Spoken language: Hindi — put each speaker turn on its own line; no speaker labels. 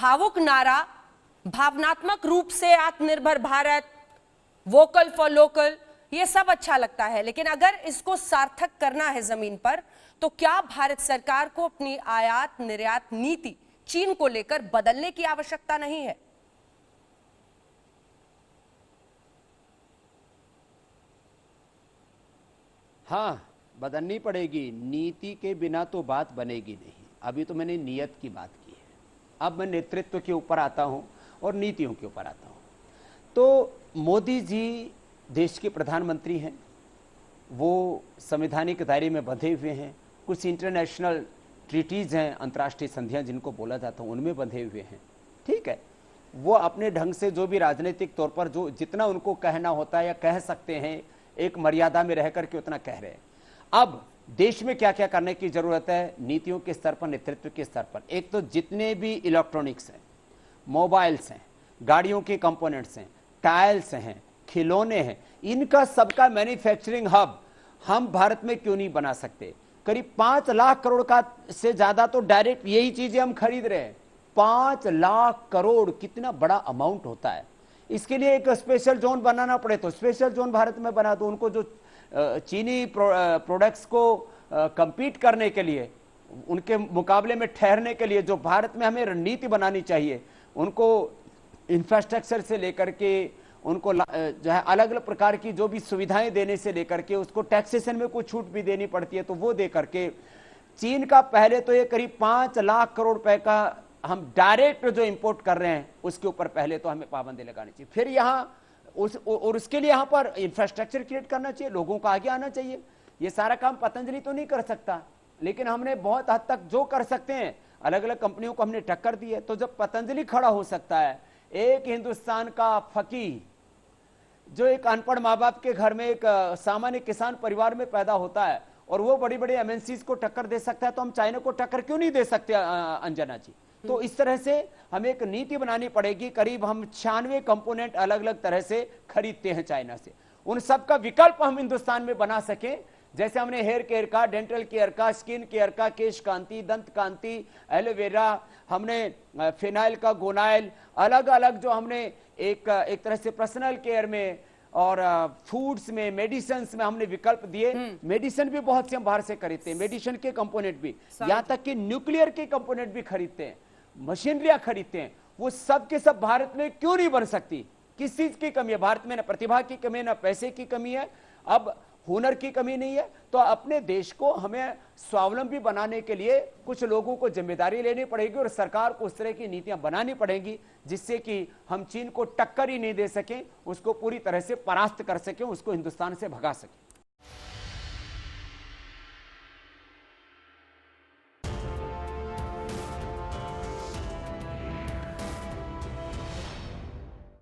भावुक नारा, भावनात्मक रूप से आत्मनिर्भर भारत, वोकल फॉर लोकल, ये सब अच्छा लगता है, लेकिन अगर इसको सार्थक करना है जमीन पर, तो क्या भारत सरकार को अपनी आयात निर्यात नीति चीन को लेकर बदलने की आवश्यकता नहीं है?
हाँ, बदलनी पड़ेगी। नीति के बिना तो बात बनेगी नहीं। अभी तो मैंने नियत की बात की है, अब मैं नेतृत्व के ऊपर आता हूं और नीतियों के ऊपर आता हूं। तो मोदी जी देश के प्रधानमंत्री हैं, वो संवैधानिक दायरे में बंधे हुए हैं, कुछ इंटरनेशनल ट्रीटीज हैं, अंतर्राष्ट्रीय संधियां जिनको बोला जाता है, उनमें बंधे हुए हैं। ठीक है, वो अपने ढंग से जो भी राजनीतिक तौर पर जो जितना उनको कहना होता है या कह सकते हैं, एक मर्यादा में रह करके उतना कह रहे हैं। अब देश में क्या क्या करने की जरूरत है, नीतियों के स्तर पर, नेतृत्व के स्तर पर। एक तो जितने भी इलेक्ट्रॉनिक्स हैं, मोबाइल्स हैं, गाड़ियों के कंपोनेंट्स हैं, टाइल्स हैं, खिलौने हैं, इनका सबका मैन्युफैक्चरिंग हब हम भारत में क्यों नहीं बना सकते? करीब 5 लाख करोड़ का से ज्यादा तो डायरेक्ट यही चीजें हम खरीद रहे हैं। 5 लाख करोड़ कितना बड़ा अमाउंट होता है। इसके लिए एक स्पेशल जोन बनाना पड़े तो स्पेशल जोन भारत में बना दो। उनको जो चीनी प्रोडक्ट्स को कंपीट करने के लिए, उनके मुकाबले में ठहरने के लिए जो भारत में हमें रणनीति बनानी चाहिए, उनको इंफ्रास्ट्रक्चर से लेकर के उनको जो है अलग अलग प्रकार की जो भी सुविधाएं देने से लेकर के उसको टैक्सेशन में कुछ छूट भी देनी पड़ती है, तो वो दे करके चीन का पहले तो ये करीब 5 लाख करोड़ रुपए का हम डायरेक्ट जो इंपोर्ट कर रहे हैं उसके ऊपर पहले तो हमें पाबंदी लगानी चाहिए। फिर यहाँ और उसके लिए यहाँ पर इंफ्रास्ट्रक्चर क्रिएट करना चाहिए, लोगों को आगे आना चाहिए। ये सारा काम पतंजलि तो नहीं कर सकता, लेकिन हमने बहुत हद तक जो कर सकते हैं, अलग अलग कंपनियों को हमने टक्कर दी है। तो जब पतंजलि खड़ा हो सकता है, एक हिंदुस्तान का फकीर जो एक अनपढ़ माँ बाप के घर में एक सामान्य किसान परिवार में पैदा होता है और वो बड़ी बड़ी एमएनसीज को टक्कर दे सकता है, तो हम चाइना को टक्कर क्यों नहीं दे सकते अंजना जी? तो इस तरह से हमें एक नीति बनानी पड़ेगी। करीब हम 96 कंपोनेंट अलग अलग तरह से खरीदते हैं चाइना से, उन सब का विकल्प हम हिंदुस्तान में बना सकें। जैसे हमने हेयर केयर का, डेंटल केयर का, स्किन केयर का, केश कांति, दंत कांति, एलोवेरा, हमने फिनाइल का, गोनाइल, अलग अलग जो हमने एक तरह से पर्सनल केयर में और फूड्स में, मेडिसिन में हमने विकल्प दिए। मेडिसिन भी बहुत से हम बाहर से खरीदते हैं, मेडिसिन के कंपोनेंट भी, यहाँ तक कि न्यूक्लियर के कंपोनेंट भी खरीदते हैं, मशीनरियां खरीदते हैं। वो सब के सब भारत में क्यों नहीं बन सकती? किस चीज की कमी है भारत में? ना प्रतिभा की कमी है, ना पैसे की कमी है, अब हुनर की कमी नहीं है। तो अपने देश को हमें स्वावलंबी बनाने के लिए कुछ लोगों को जिम्मेदारी लेनी पड़ेगी और सरकार को उस तरह की नीतियां बनानी पड़ेंगी जिससे कि हम चीन को टक्कर ही नहीं दे सकें, उसको पूरी तरह से परास्त कर सकें, उसको हिंदुस्तान से भगा सकें।